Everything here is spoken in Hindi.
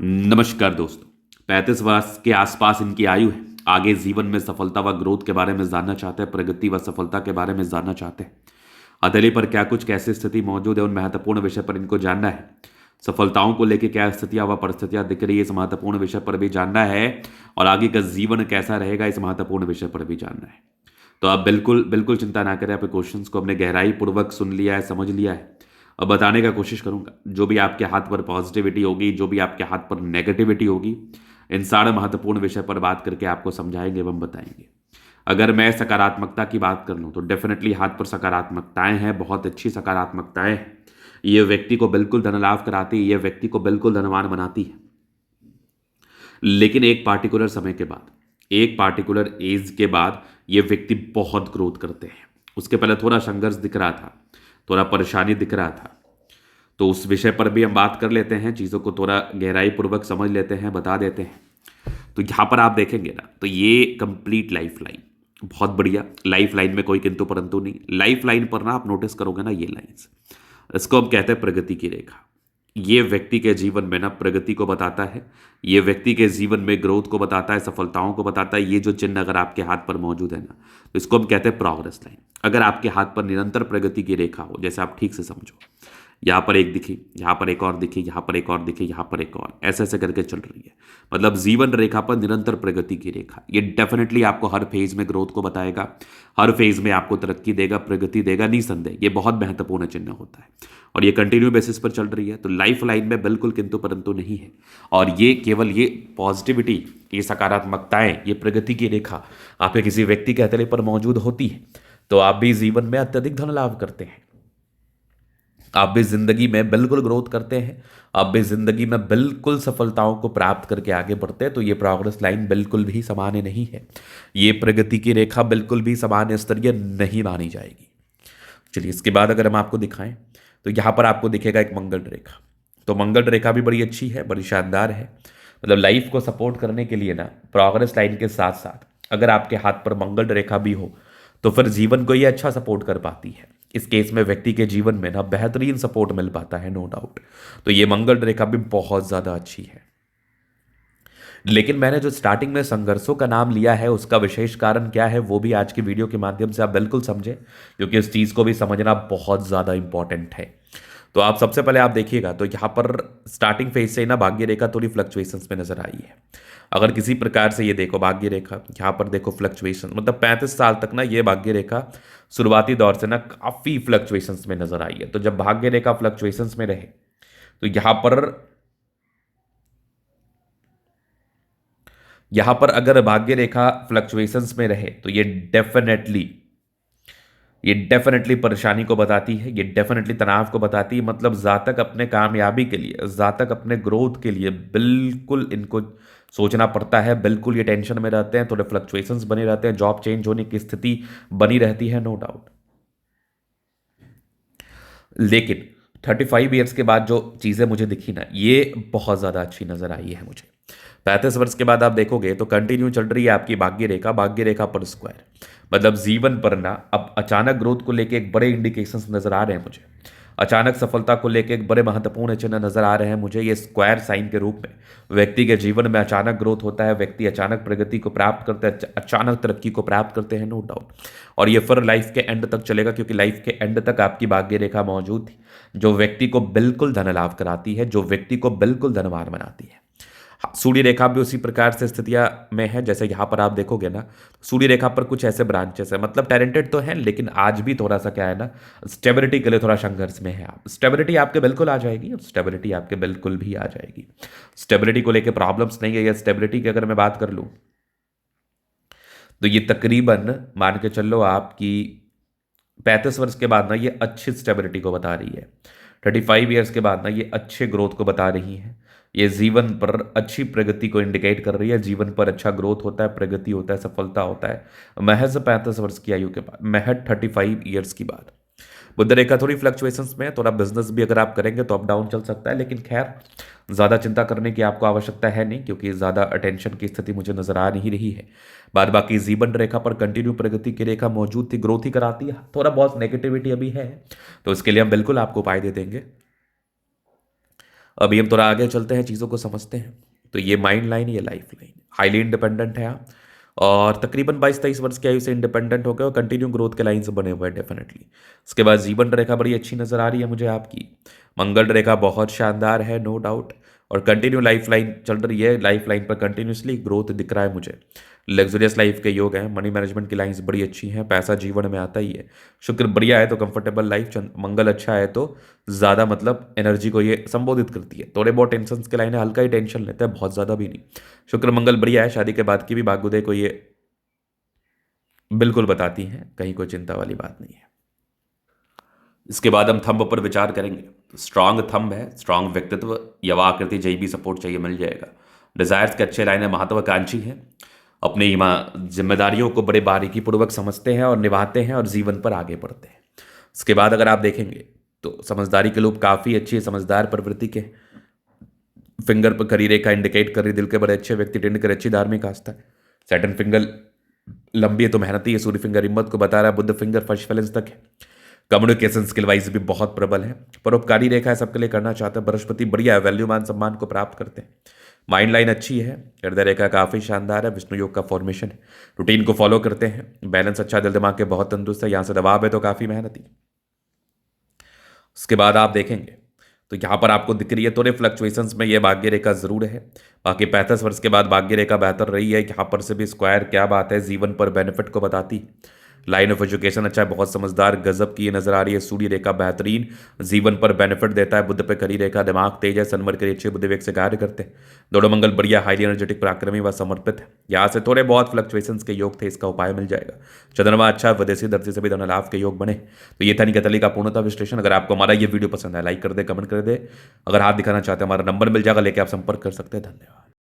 नमस्कार दोस्तों। 35 वर्ष के आसपास इनकी आयु है। आगे जीवन में सफलता व ग्रोथ के बारे में जानना चाहते हैं, प्रगति व सफलता के बारे में जानना चाहते हैं। हथेली पर क्या कुछ कैसी स्थिति मौजूद है, उन महत्वपूर्ण विषय पर इनको जानना है। सफलताओं को लेकर क्या स्थितियां व परिस्थितियां दिख रही है, इस महत्वपूर्ण विषय पर भी जानना है। और आगे का जीवन कैसा रहेगा, इस महत्वपूर्ण विषय पर भी जानना है। तो आप बिल्कुल बिल्कुल चिंता ना करें। आपके क्वेश्चंस को हमने गहराई पूर्वक सुन लिया है, समझ लिया है। अब बताने का कोशिश करूंगा। जो भी आपके हाथ पर पॉजिटिविटी होगी, जो भी आपके हाथ पर नेगेटिविटी होगी, इन सारे महत्वपूर्ण विषय पर बात करके आपको समझाएंगे एवं बताएंगे। अगर मैं सकारात्मकता की बात कर लूं तो डेफिनेटली हाथ पर सकारात्मकताएं हैं, बहुत अच्छी सकारात्मकताएं हैं। ये व्यक्ति को बिल्कुल धन लाभ कराती है, ये व्यक्ति को बिल्कुल धनवान बनाती है। लेकिन एक पार्टिकुलर समय के बाद, एक पार्टिकुलर एज के बाद ये व्यक्ति बहुत ग्रोथ करते हैं। उसके पहले थोड़ा संघर्ष दिख रहा था, थोड़ा परेशानी दिख रहा था। तो उस विषय पर भी हम बात कर लेते हैं, चीज़ों को थोड़ा गहराई पूर्वक समझ लेते हैं, बता देते हैं। तो यहाँ पर आप देखेंगे ना, तो ये कंप्लीट लाइफ लाइन, बहुत बढ़िया लाइफ लाइन में कोई किंतु परंतु नहीं। लाइफ लाइन पर ना आप नोटिस करोगे ना, ये लाइंस, इसको हम कहते हैं प्रगति की रेखा। ये व्यक्ति के जीवन में ना प्रगति को बताता है, ये व्यक्ति के जीवन में ग्रोथ को बताता है, सफलताओं को बताता है। ये जो चिन्ह अगर आपके हाथ पर मौजूद है ना, तो इसको हम कहते हैं प्रोग्रेस लाइन। अगर आपके हाथ पर निरंतर प्रगति की रेखा हो, जैसे आप ठीक से समझो, यहाँ पर एक दिखी, यहाँ पर एक और दिखी, यहाँ पर एक और दिखी, यहाँ पर एक और, ऐसे ऐसे करके चल रही है, मतलब जीवन रेखा पर निरंतर प्रगति की रेखा। ये डेफिनेटली आपको हर फेज में ग्रोथ को बताएगा, हर फेज में आपको तरक्की देगा, प्रगति देगा, निसंदेह। ये बहुत महत्वपूर्ण चिन्ह होता है और ये कंटिन्यू बेसिस पर चल रही है। तो लाइफ लाइन में बिल्कुल किंतु परंतु नहीं है। और ये केवल ये पॉजिटिविटी, ये सकारात्मकताएं, ये प्रगति की रेखा आपके किसी व्यक्ति के हथेली पर मौजूद होती है तो आप भी जीवन में अत्यधिक धन लाभ करते हैं, आप भी जिंदगी में बिल्कुल ग्रोथ करते हैं, आप भी जिंदगी में बिल्कुल सफलताओं को प्राप्त करके आगे बढ़ते हैं। तो ये प्रोग्रेस लाइन बिल्कुल भी सामान्य नहीं है, ये प्रगति की रेखा बिल्कुल भी सामान्य स्तरीय नहीं मानी जाएगी। चलिए, इसके बाद अगर हम आपको दिखाएं तो यहाँ पर आपको दिखेगा एक मंगल रेखा। तो मंगल रेखा भी बड़ी अच्छी है, बड़ी शानदार है। मतलब लाइफ को सपोर्ट करने के लिए ना, प्रोग्रेस लाइन के साथ साथ अगर आपके हाथ पर मंगल रेखा भी हो तो फिर जीवन को ये अच्छा सपोर्ट कर पाती है। इस केस में व्यक्ति के जीवन में ना बेहतरीन सपोर्ट मिल पाता है, नो डाउट। तो ये मंगल रेखा भी बहुत ज्यादा अच्छी है। लेकिन मैंने जो स्टार्टिंग में संघर्षों का नाम लिया है, उसका विशेष कारण क्या है वो भी आज की वीडियो के माध्यम से आप बिल्कुल समझें, क्योंकि इस चीज को भी समझना बहुत ज्यादा इंपॉर्टेंट है। तो आप सबसे पहले आप देखिएगा तो यहाँ पर स्टार्टिंग फेज से ना भाग्य रेखा थोड़ी फ्लक्चुएशंस में नजर आई है। अगर किसी प्रकार से ये देखो भाग्य रेखा, यहाँ पर देखो फ्लक्चुएशन, मतलब 35 साल तक ना ये भाग्य रेखा शुरुआती दौर से ना काफी फ्लक्चुएशंस में नजर आई है। तो जब भाग्य रेखा फ्लक्चुएशंस में रहे तो यहां पर अगर भाग्य रेखा फ्लक्चुएशंस में रहे तो ये डेफिनेटली परेशानी को बताती है, ये डेफिनेटली तनाव को बताती है। मतलब जातक अपने कामयाबी के लिए, जातक अपने ग्रोथ के लिए बिल्कुल इनको सोचना पड़ता है, बिल्कुल ये टेंशन में रहते हैं, थोड़े फ्लक्चुएशंस बने रहते हैं, जॉब चेंज होने की स्थिति बनी रहती है, नो डाउट। लेकिन 35 ईयर्स के बाद जो चीजें मुझे दिखी ना, ये बहुत ज्यादा अच्छी नजर आई है मुझे। 35 वर्ष के बाद आप देखोगे तो कंटिन्यू चल रही है आपकी भाग्य रेखा पर स्क्वायर। मतलब जीवन पर ना अब अचानक ग्रोथ को लेके एक बड़े इंडिकेशंस नजर आ रहे हैं मुझे, अचानक सफलता को लेके एक बड़े महत्वपूर्ण चिन्ह नजर आ रहे हैं मुझे। ये स्क्वायर साइन के रूप में व्यक्ति के जीवन में अचानक ग्रोथ होता है, व्यक्ति अचानक प्रगति को प्राप्त करते हैं, अचानक तरक्की को प्राप्त करते हैं, नो डाउट। और ये फिर लाइफ के एंड तक चलेगा, क्योंकि लाइफ के एंड तक आपकी भाग्य रेखा मौजूद थी, जो व्यक्ति को बिल्कुल धन लाभ कराती है, जो व्यक्ति को बिल्कुल धनवान बनाती है। हाँ, सूर्य रेखा भी उसी प्रकार से स्थितियां में है। जैसे यहां पर आप देखोगे ना, सूर्य रेखा पर कुछ ऐसे ब्रांचेस है, मतलब टैलेंटेड तो है लेकिन आज भी थोड़ा सा क्या है ना, स्टेबिलिटी के लिए थोड़ा संघर्ष में है। आप स्टेबिलिटी आपके बिल्कुल आ जाएगी, स्टेबिलिटी आपके बिल्कुल भी आ जाएगी। स्टेबिलिटी को लेकर प्रॉब्लम्स नहीं है। या स्टेबिलिटी की अगर मैं बात कर लूं तो ये तकरीबन मान के चलो आपकी 35 वर्ष के बाद ना ये अच्छी स्टेबिलिटी को बता रही है। 35 ईयर्स के बाद ना ये अच्छे ग्रोथ को बता रही है। ये जीवन पर अच्छी प्रगति को इंडिकेट कर रही है। जीवन पर अच्छा ग्रोथ होता है, प्रगति होता है, सफलता होता है महज 35 वर्ष की आयु के बाद, महज 35 ईयर्स की बात। बुध रेखा थोड़ी फ्लक्चुएशंस में है, थोड़ा बिजनेस भी अगर आप करेंगे तो अप डाउन चल सकता है, लेकिन खैर ज़्यादा चिंता करने की आपको आवश्यकता है नहीं, क्योंकि ज़्यादा अटेंशन की स्थिति मुझे नजर आ नहीं रही है। बाद बाकी जीवन रेखा पर कंटिन्यू प्रगति की रेखा मौजूद थी, ग्रोथ ही कराती है। थोड़ा बहुत नेगेटिविटी अभी है, तो इसके लिए हम बिल्कुल आपको उपाय दे देंगे। अभी हम थोड़ा आगे चलते हैं, चीज़ों को समझते हैं। तो ये माइंड लाइन, ये लाइफ लाइन, हाईली इंडिपेंडेंट है आप, और तकरीबन 22-23 वर्ष की आयु से इंडिपेंडेंट हो गए और कंटिन्यू ग्रोथ के लाइन से बने हुए हैं डेफिनेटली। उसके बाद जीवन रेखा बड़ी अच्छी नजर आ रही है मुझे आपकी, मंगल रेखा बहुत शानदार है, नो डाउट, और कंटिन्यू लाइफ लाइन चल रही है, लाइफ लाइन पर कंटिन्यूसली ग्रोथ दिख रहा है मुझे। लग्जरियस लाइफ के योग हैं, मनी मैनेजमेंट की लाइंस बड़ी अच्छी हैं, पैसा जीवन में आता ही है। शुक्र बढ़िया है तो कंफर्टेबल लाइफ, मंगल अच्छा है तो ज़्यादा मतलब एनर्जी को ये संबोधित करती है। थोड़े बहुत टेंशन के लाइन है, हल्का ही टेंशन लेते हैं, बहुत ज़्यादा भी नहीं। शुक्र मंगल बढ़िया है, शादी के बाद की भी भाग्योदय को ये बिल्कुल बताती हैं, कहीं कोई चिंता वाली बात नहीं है। इसके बाद हम थंब पर विचार करेंगे। स्ट्रांग थंब है, स्ट्रांग व्यक्तित्व, यवा आकृति, जय भी सपोर्ट चाहिए मिल जाएगा। डिजायर्स के अच्छे लाइन है, महत्वाकांक्षी है, अपनी जिम्मेदारियों को बड़े बारीकी पूर्वक समझते हैं और निभाते हैं और जीवन पर आगे बढ़ते हैं। उसके बाद अगर आप देखेंगे तो समझदारी के लोग काफ़ी अच्छी है, समझदार प्रवृत्ति के, फिंगर पर करी रेखा इंडिकेट कर रही, दिल के बड़े अच्छे व्यक्ति, टिंड कर अच्छी धार्मिक आस्था है। सैटर्न फिंगर लंबी है तो मेहनती है, सूर्य फिंगर हिम्मत को बता रहा है, बुद्ध फिंगर फर्स्ट बैलेंस तक है, कम्युनिकेशन स्किल वाइज भी बहुत प्रबल है, परोपकारी रेखा है, सबके लिए करना चाहते हैं, बृहस्पति बढ़िया है, वैल्यू मान सम्मान को प्राप्त करते हैं। माइंड लाइन अच्छी है, हृदय रेखा काफ़ी शानदार है, विष्णु योग का फॉर्मेशन है, रूटीन को फॉलो करते हैं, बैलेंस अच्छा, दिल दिमाग के बहुत तंदुरुस्त है, यहाँ से दबाव है तो काफ़ी मेहनती। उसके बाद आप देखेंगे तो यहाँ पर आपको दिख रही है थोड़े फ्लक्चुएशंस में ये भाग्य रेखा जरूर है, बाकी 35 वर्ष के बाद भाग्य रेखा बेहतर रही है। यहाँ पर से भी स्क्वायर क्या बात है, जीवन पर बेनिफिट को बताती। लाइन ऑफ एजुकेशन अच्छा है, बहुत समझदार, गजब की ये नजर आ रही है। सूर्य रेखा बेहतरीन, जीवन पर बेनिफिट देता है। बुद्ध पे करी रेखा, दिमाग तेज है, सनमर के अच्छे बुद्ध वेग से कार्य करते हैं। दोनों मंगल बढ़िया, हाईली एनर्जेटिक, पराक्रमी व समर्पित है। यहाँ से थोड़े बहुत फ्लक्चुएशंस के योग थे, इसका उपाय मिल जाएगा। चंद्रमा अच्छा, विदेशी धरती से भी धन लाभ के योग बने। तो ये था निकतली का पूर्णता विश्लेषण। अगर आपको हमारा ये वीडियो पसंद है, लाइक कर दे, कमेंट कर दे। अगर हाथ दिखाना चाहते हैं, हमारा नंबर मिल जाएगा, लेके आप संपर्क कर सकते हैं। धन्यवाद।